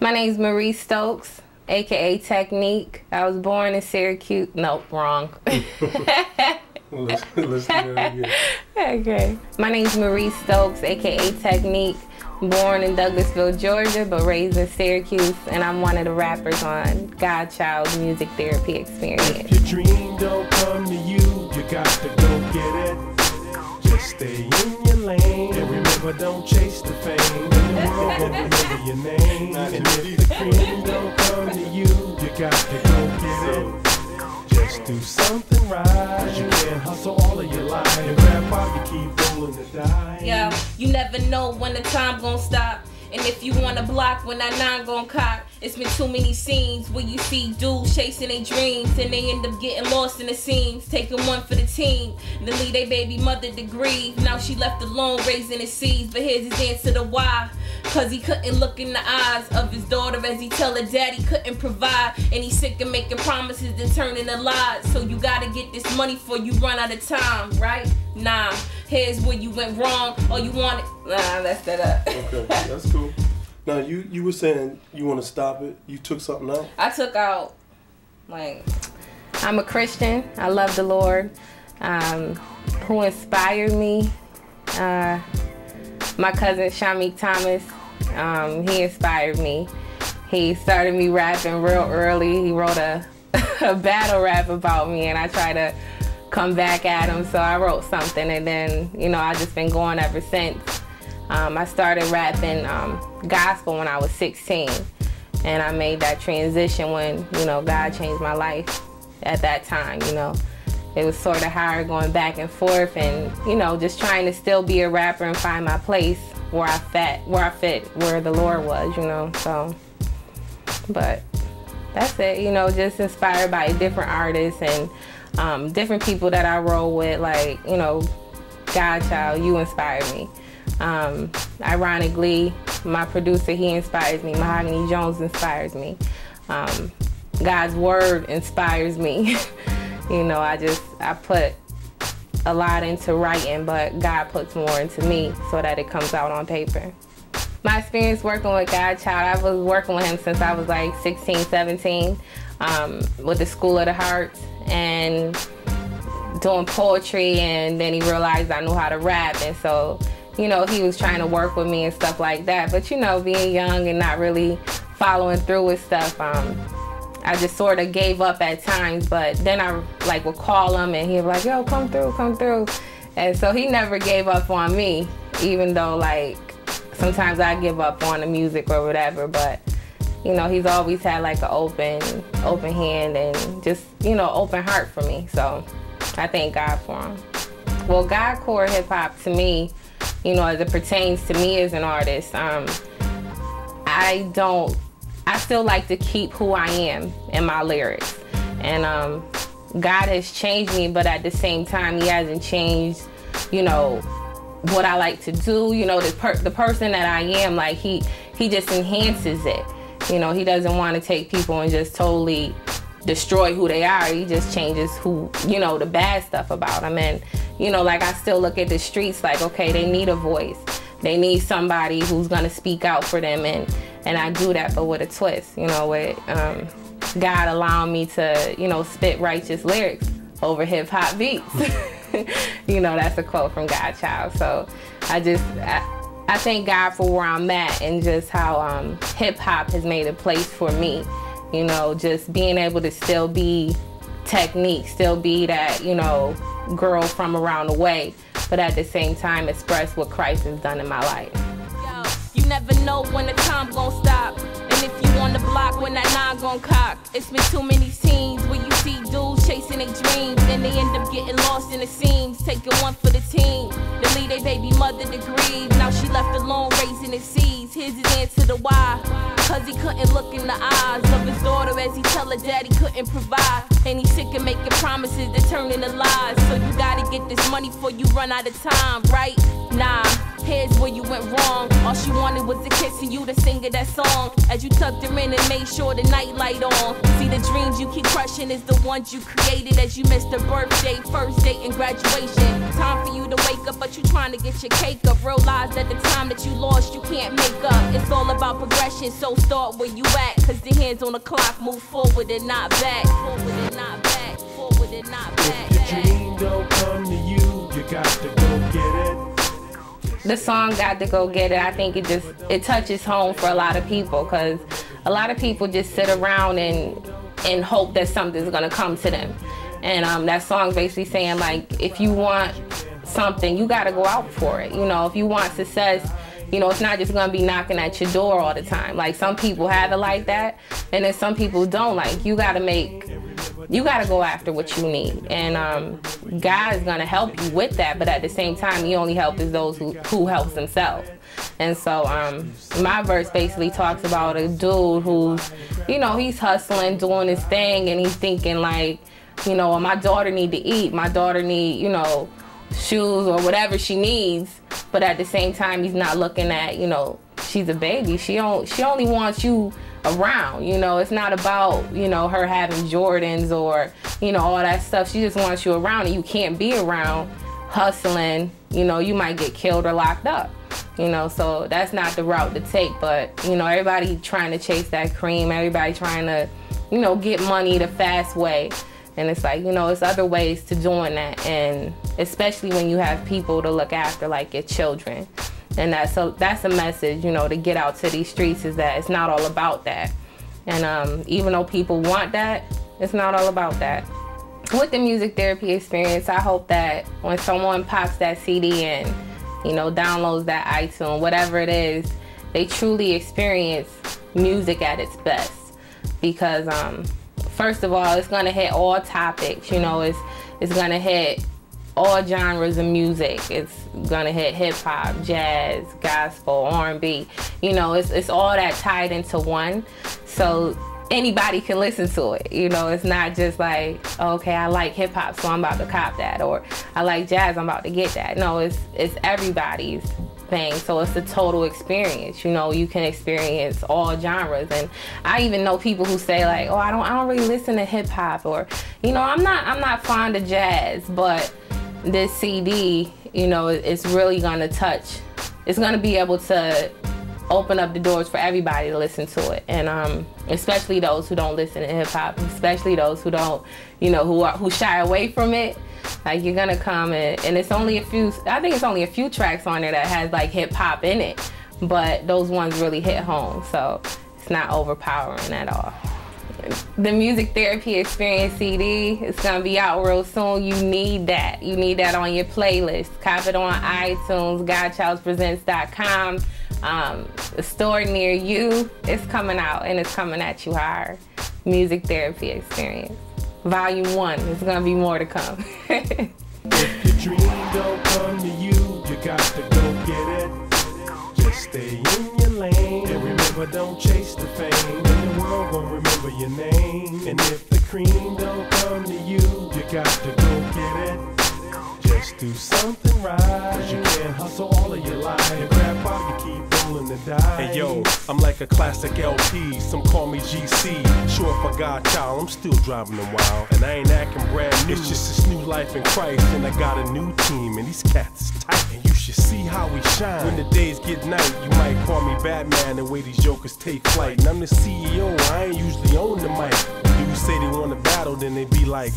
My name's Marie Stokes, aka Techniq. I was born in Syracuse. Nope, wrong. Let's do that again. Okay. My name's Marie Stokes, aka Techniq. Born in Douglasville, Georgia, but raised in Syracuse, and I'm one of the rappers on Godchild's music therapy experience. If your dream don't come to you, you got to go get it. Just stay in your lane, and remember, don't chase the fame. And the world won't remember your name. And if the dream don't come to you, you got to go get it. Just do something right, 'cause you can't hustle all of your life. And grandpa, you keep rolling the dice. Yo, you never know when the time gon' stop. And if you wanna block when that 9 gon' cock. It's been too many scenes where you see dudes chasing their dreams and they end up getting lost in the scenes, taking one for the team, then leave their baby mother to grieve. Now she left alone raising the seeds, but here's his answer to why. 'Cause he couldn't look in the eyes of his daughter as he tell her daddy couldn't provide. And he's sick of making promises and turning to lies. So you gotta get this money before you run out of time, right? Nah, here's where you went wrong, or you want it. Nah, that's that up. Okay, that's cool. Now you were saying you want to stop it. You took something out? I took out, like, I'm a Christian. I love the Lord. Who inspired me? My cousin Shamik Thomas. He inspired me. He started me rapping real early. He wrote a battle rap about me, and I tried to come back at him. So I wrote something, and then, you know, I just been going ever since. I started rapping gospel when I was 16, and I made that transition when, you know, God changed my life at that time. You know, it was sort of hard going back and forth, and, you know, just trying to still be a rapper and find my place where I fit, where the Lord was, you know. So, but that's it. You know, just inspired by different artists and different people that I roll with, like, you know, Godchild, you inspired me. Ironically, my producer, he inspires me. Mahogany Jones inspires me. God's word inspires me. You know, I put a lot into writing, but God puts more into me so that it comes out on paper. My experience working with Godchild, I was working with him since I was like 16, 17, with the School of the Hearts and doing poetry, and then he realized I knew how to rap, and so, you know, he was trying to work with me and stuff like that. But, you know, being young and not really following through with stuff, I just sort of gave up at times. But then I, like, would call him, and he'd be like, yo, come through, come through. And so he never gave up on me, even though, like, sometimes I give up on the music or whatever. But, you know, he's always had, like, an open hand and just, you know, open heart for me. So I thank God for him. Well, Godcore hip-hop, to me, you know, as it pertains to me as an artist, I still like to keep who I am in my lyrics. And God has changed me, but at the same time, he hasn't changed, you know, what I like to do. You know, the person that I am, like, he just enhances it. You know, he doesn't want to take people and just totally destroy who they are. He just changes who, you know, the bad stuff about them. And, you know, like, I still look at the streets like, okay, they need a voice. They need somebody who's gonna speak out for them, and I do that, but with a twist, you know, with God allowing me to, you know, spit righteous lyrics over hip-hop beats. You know, that's a quote from Godchild. So I thank God for where I'm at and just how hip-hop has made a place for me. You know, just being able to still be Techniq, still be that, you know, girl from around the way, but at the same time express what Christ has done in my life. Yo, you never know when the time gon' stop. And if you on the block when that 9 gon' cock. It's been too many scenes where you see dudes chasing their dreams and they end up getting lost in the scenes, taking one for the team, then leave their baby mother to grieve. Now she left alone raising the seeds. Here's his answer to why. 'Cause he couldn't look in the eyes of his daughter as he tell her daddy couldn't provide. And he's sick of making promises that turn into lies. So you gotta get this money money before you run out of time, right? Nah, here's where you went wrong. All she wanted was a kiss and you to sing her that song. As you tucked her in and made sure the night light on. See, the dreams you keep crushing is the ones you created as you missed her birthday, first date, and graduation. Time for you to wake up, but you trying to get your cake up. Realize that the time that you lost, you can't make up. It's all about progression, so start where you at. Cause the hands on the clock move forward and not back. Forward and not back. Forward and not back. If your dream don't come to you, you got to go get it. The song Got to Go Get It, I think it touches home for a lot of people, because a lot of people just sit around and hope that something's gonna come to them. And that song's basically saying, like, if you want something, you gotta go out for it. You know, if you want success, you know, it's not just gonna be knocking at your door all the time. Like, some people have it like that, and then some people don't. Like, you gotta go after what you need. And God is gonna help you with that, but at the same time, the only help is those who helps themselves. And so my verse basically talks about a dude who's, you know, he's hustling, doing his thing, and he's thinking like, you know, my daughter need to eat, my daughter need, you know, shoes or whatever she needs. But at the same time, he's not looking at, you know, she's a baby. She only wants you around. You know, it's not about, you know, her having Jordans or, you know, all that stuff. She just wants you around, and you can't be around hustling. You know, you might get killed or locked up. You know, so that's not the route to take. But, you know, everybody trying to chase that cream. Everybody trying to, you know, get money the fast way. And it's like, you know, it's other ways to doing that. And especially when you have people to look after, like your children. And that's a message, you know, to get out to these streets, is that it's not all about that. And even though people want that, it's not all about that. With the music therapy experience, I hope that when someone pops that CD and, you know, downloads that iTunes, whatever it is, they truly experience music at its best. Because first of all, it's gonna hit all topics. You know, it's gonna hit all genres of music. It's gonna hit hip hop, jazz, gospel, R&B. You know, it's all that tied into one. So anybody can listen to it. You know, it's not just like, okay, I like hip hop, so I'm about to cop that, or I like jazz, I'm about to get that. No, it's everybody's thing. So it's a total experience. You know, you can experience all genres. And I even know people who say like, oh, I don't really listen to hip hop, or, you know, I'm not fond of jazz, but this CD, you know, it's really gonna touch. It's gonna be able to open up the doors for everybody to listen to it. And especially those who don't listen to hip hop, especially those who don't, you know, who shy away from it. Like, you're gonna come and it's only a few, I think it's only a few tracks on there that has like hip hop in it, but those ones really hit home, so it's not overpowering at all. The music therapy experience CD, it's gonna be out real soon. You need that. You need that on your playlist. Cop it on iTunes, Godchildpresents.com. A store near you. It's coming out, and it's coming at you hard. Music therapy experience. Volume 1. There's gonna be more to come. If your dream don't come to you, you got to go get it. Just stay in your lane, and remember, don't chase the fame, and the world won't remember your name. And if the cream don't come to you, you got to go get it. Just do something right, cause you can't hustle all of your life and grab while you keep rolling the dice. Hey yo, I'm like a classic LP, some call me GC, short for Godchild. I'm still driving them wild, and I ain't acting brand new. It's just this new life in Christ, and I got a new team, and these cats is tight, and you should see how we shine. When the days get night, you might call me Batman, the way these jokers take flight. And I'm the CEO, I ain't usually on the mic. Dudes say they want to battle, then they be like,